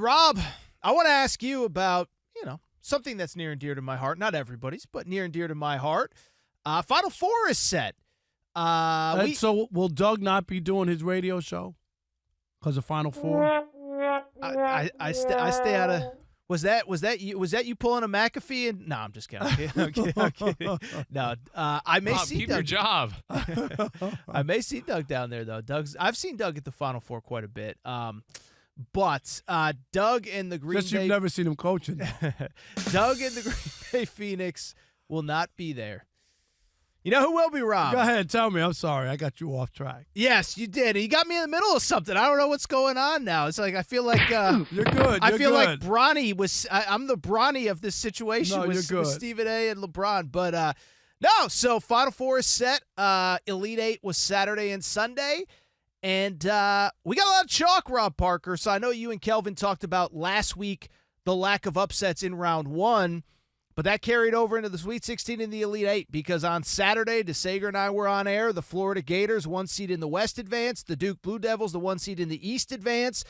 Rob, I want to ask you about, something that's near and dear to my heart. Not everybody's, but near and dear to my heart. Final Four is set. So will Doug not be doing his radio show because of Final Four? I stay out of. Was that you pulling a McAfee? And no, I'm just kidding. I'm kidding. No, I may see keep Doug. your job. I may see Doug down there though. I've seen Doug at the Final Four quite a bit. But Doug and the Green Bay. You've never seen him coaching. Doug and the Green Bay Phoenix will not be there. You know who will be, Rob? Go ahead, tell me. I'm sorry, I got you off track. Yes, you did. You got me in the middle of something. I don't know what's going on now. It's like I feel like you're good. I feel like Bronny was. I'm the Bronny of this situation with Stephen A. and LeBron. But no. So Final Four is set. Elite Eight was Saturday and Sunday, and we got a lot of chalk, Rob Parker. So I know you and Kelvin talked about last week the lack of upsets in round one. But that carried over into the Sweet 16 and the Elite Eight because on Saturday, DeSager and I were on air. The Florida Gators, 1 seed in the West, advanced. The Duke Blue Devils, the 1 seed in the East, advanced.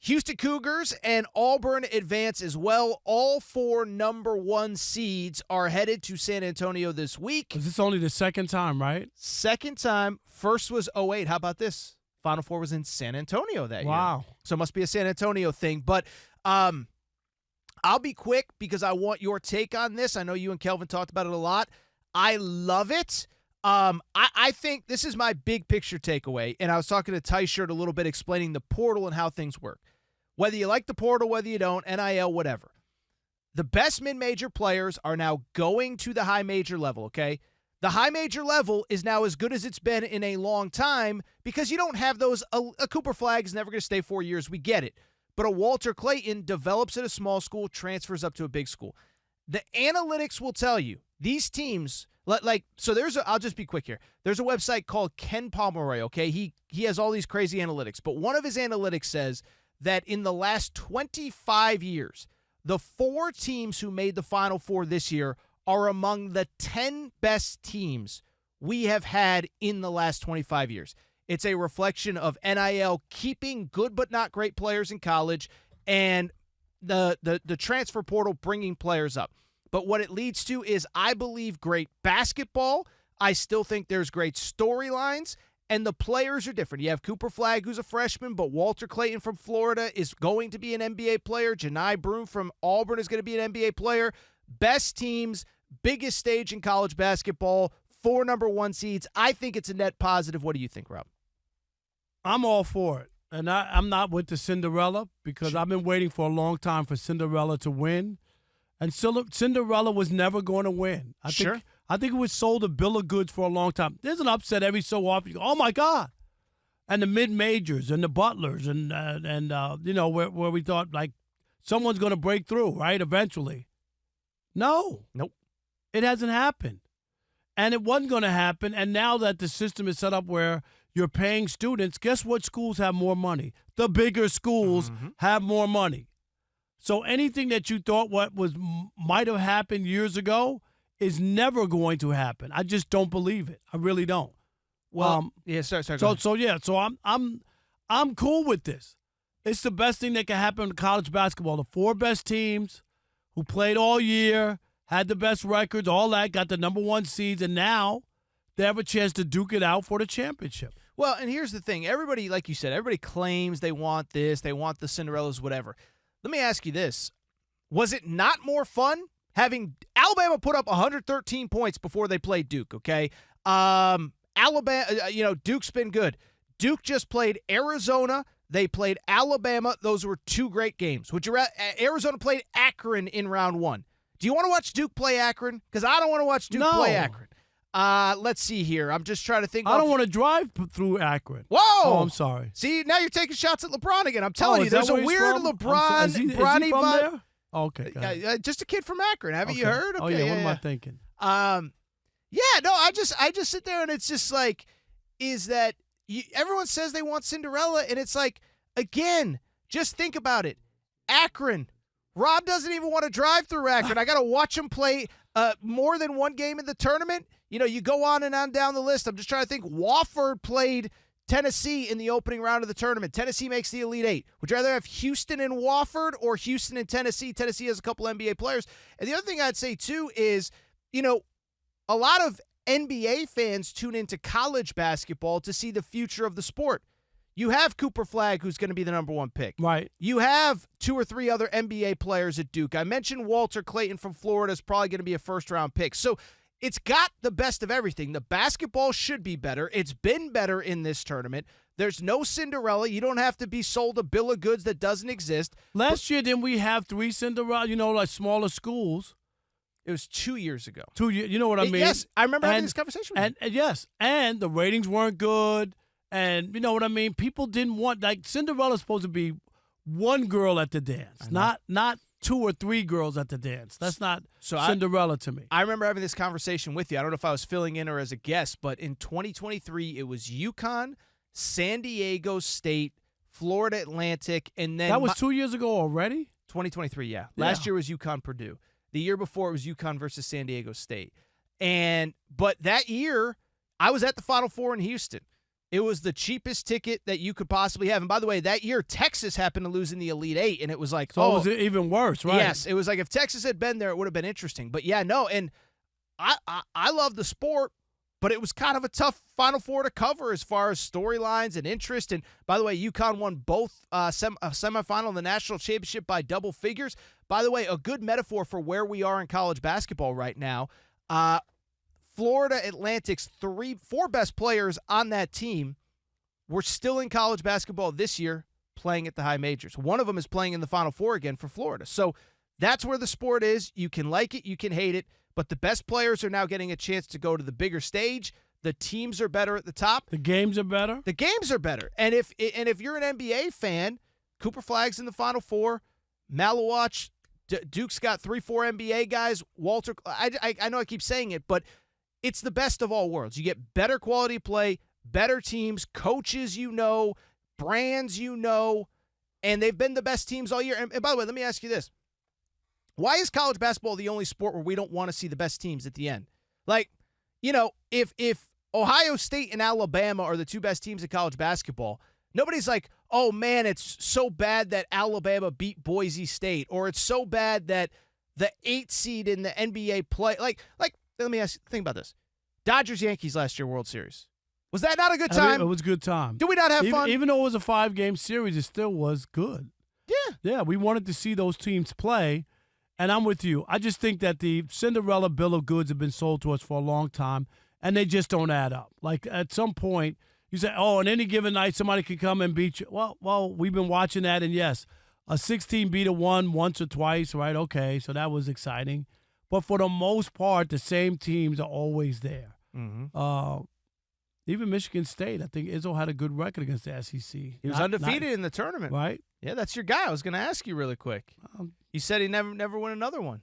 Houston Cougars and Auburn advance as well. All 4 number 1 seeds are headed to San Antonio this week. Is this only the second time, right? Second time. First was 2008. How about this? Final Four was in San Antonio that year. Wow. So it must be a San Antonio thing. But I'll be quick because I want your take on this. I know you and Kelvin talked about it a lot. I love it. I think this is my big picture takeaway, and I was talking to Tyshirt a little bit explaining the portal and how things work. Whether you like the portal, whether you don't, NIL, whatever. The best mid-major players are now going to the high major level, okay? The high major level is now as good as it's been in a long time because you don't have those. A Cooper Flag is never going to stay 4 years. We get it. But a Walter Clayton develops at a small school, transfers up to a big school. The analytics will tell you these teams, I'll just be quick here. There's a website called Ken Pomeroy, okay? He has all these crazy analytics. But one of his analytics says that in the last 25 years, the 4 teams who made the Final Four this year are among the 10 best teams we have had in the last 25 years. It's a reflection of NIL keeping good but not great players in college and the transfer portal bringing players up. But what it leads to is, I believe, great basketball. I still think there's great storylines, and the players are different. You have Cooper Flag, who's a freshman, but Walter Clayton from Florida is going to be an NBA player. Janai Broome from Auburn is going to be an NBA player. Best teams, biggest stage in college basketball, 4 number 1 seeds. I think it's a net positive. What do you think, Rob? I'm all for it. And I'm not with the Cinderella because I've been waiting for a long time for Cinderella to win. And Cinderella was never going to win. I think it was sold a bill of goods for a long time. There's an upset every so often. You go, oh, my God. And the mid-majors and the Butlers and where we thought, like, someone's going to break through, right, eventually. No. Nope. It hasn't happened. And it wasn't going to happen. And now that the system is set up where you're paying students, guess what schools have more money? The bigger schools have more money. So anything that you thought might have happened years ago is never going to happen. I just don't believe it. I really don't. Well, So I'm cool with this. It's the best thing that can happen in college basketball. The 4 best teams who played all year, had the best records, all that, got the number 1 seeds, and now they have a chance to duke it out for the championship. Well, and here's the thing. Everybody, like you said, everybody claims they want this, they want the Cinderellas, whatever. Let me ask you this. Was it not more fun having Alabama put up 113 points before they played Duke, okay? Alabama, Duke's been good. Duke just played Arizona. They played Alabama. Those were 2 great games. Arizona played Akron in round 1. Do you want to watch Duke play Akron? Because I don't want to watch Duke play Akron. Let's see here. I'm just trying to think. I don't want to drive through Akron. Whoa! Oh, I'm sorry. See, now you're taking shots at LeBron again. I'm telling you, there's a weird LeBron, is he Bronny from vibe. there? Okay. Just a kid from Akron. Haven't you heard? Okay, oh, yeah. What am I thinking? I just sit there and it's just like, is that everyone says they want Cinderella, and it's like, again, just think about it. Akron. Rob doesn't even want to drive through Akron. I got to watch him play more than 1 game in the tournament. You go on and on down the list. I'm just trying to think. Wofford played Tennessee in the opening round of the tournament. Tennessee makes the Elite Eight. Would you rather have Houston and Wofford or Houston and Tennessee? Tennessee has a couple NBA players. And the other thing I'd say, too, is, a lot of NBA fans tune into college basketball to see the future of the sport. You have Cooper Flagg, who's going to be the number 1 pick. Right. You have 2 or 3 other NBA players at Duke. I mentioned Walter Clayton from Florida is probably going to be a first-round pick. So it's got the best of everything. The basketball should be better. It's been better in this tournament. There's no Cinderella. You don't have to be sold a bill of goods that doesn't exist. Last year, didn't we have 3 Cinderella, like smaller schools? It was 2 years ago. 2 years, you know what I mean? Yes, I remember having this conversation with you. And yes, and the ratings weren't good. And you know what I mean? People didn't want, Cinderella's supposed to be 1 girl at the dance, not 2 or 3 girls at the dance. That's not Cinderella to me. I remember having this conversation with you. I don't know if I was filling in or as a guest, but in 2023, it was UConn, San Diego State, Florida Atlantic, and then— That was 2 years ago already? 2023, yeah. Last year was UConn Purdue. The year before, it was UConn versus San Diego State. But that year, I was at the Final Four in Houston. It was the cheapest ticket that you could possibly have. And by the way, that year, Texas happened to lose in the Elite Eight, and it was like— So it was even worse, right? Yes, it was like if Texas had been there, it would have been interesting. But yeah, no, and I love the sport, but it was kind of a tough Final Four to cover as far as storylines and interest. And by the way, UConn won both semifinal and the national championship by double figures. By the way, a good metaphor for where we are in college basketball right now. Florida Atlantic's 4 best players on that team were still in college basketball this year playing at the high majors. One of them is playing in the Final Four again for Florida. So that's where the sport is. You can like it, you can hate it, but the best players are now getting a chance to go to the bigger stage. The teams are better at the top. The games are better. The games are better. And if you're an NBA fan, Cooper Flagg's in the Final Four. Malawach, Duke's got 3-4 NBA guys. Walter, I know I keep saying it, but it's the best of all worlds. You get better quality play, better teams, coaches brands and they've been the best teams all year. And by the way, let me ask you this. Why is college basketball the only sport where we don't want to see the best teams at the end? If Ohio State and Alabama are the 2 best teams in college basketball, nobody's like, oh, man, it's so bad that Alabama beat Boise State, or it's so bad that the 8 seed in the NBA play. Let me ask you, think about this. Dodgers-Yankees last year World Series. Was that not a good time? It was a good time. Did we not have fun? Even though it was a 5-game series, it still was good. Yeah. Yeah, we wanted to see those teams play, and I'm with you. I just think that the Cinderella bill of goods have been sold to us for a long time, and they just don't add up. At some point, you say, on any given night, somebody can come and beat you. Well, we've been watching that, and yes, a 16 beat a 1 once or twice, right? Okay, so that was exciting. But for the most part, the same teams are always there. Mm-hmm. Even Michigan State, I think Izzo had a good record against the SEC. He was undefeated in the tournament. Right? Yeah, that's your guy. I was going to ask you really quick. He said he never win another one.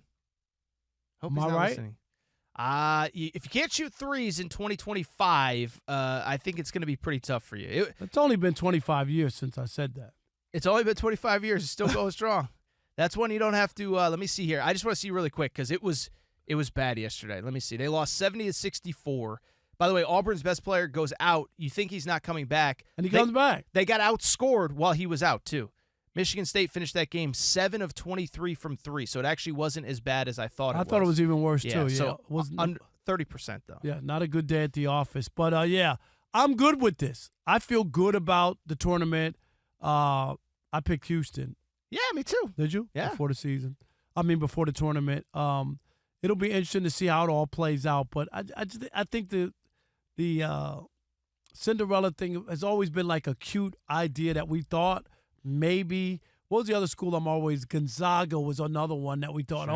Hope he's not listening. If you can't shoot threes in 2025, I think it's going to be pretty tough for you. It's only been 25 years since I said that. It's only been 25 years. It's still going strong. That's one you don't have to. Let me see here. I just want to see really quick because it was bad yesterday. Let me see. They lost 70-64. By the way, Auburn's best player goes out. You think he's not coming back, and he comes back. They got outscored while he was out too. Michigan State finished that game 7 of 23 from 3, so it actually wasn't as bad as I thought. I thought it was even worse too. Yeah, so it was under 30% though. Yeah, not a good day at the office, but yeah, I'm good with this. I feel good about the tournament. I picked Houston. Yeah, me too. Did you? Yeah. Before the tournament. It'll be interesting to see how it all plays out. But I think the Cinderella thing has always been like a cute idea that we thought maybe. What was the other school Gonzaga was another one that we thought,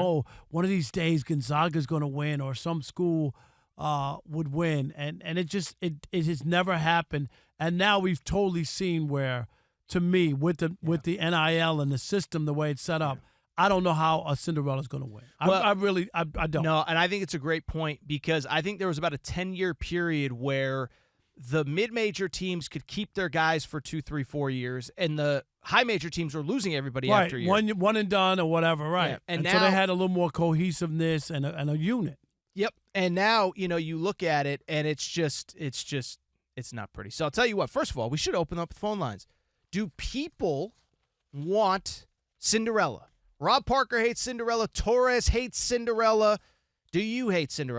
one of these days Gonzaga's going to win or some school would win. And it has never happened. And now we've totally seen where, to me, with the NIL and the system, the way it's set up, I don't know how a Cinderella's going to win. I don't. No, and I think it's a great point because I think there was about a 10-year period where the mid-major teams could keep their guys for 2, 3, 4 years, and the high-major teams were losing everybody after a year. One and done or whatever, right. Yeah. And so they had a little more cohesiveness and a unit. Yep. And now, you look at it, and it's just It's not pretty. So I'll tell you what. First of all, we should open up the phone lines. Do people want Cinderella? Rob Parker hates Cinderella. Torres hates Cinderella. Do you hate Cinderella?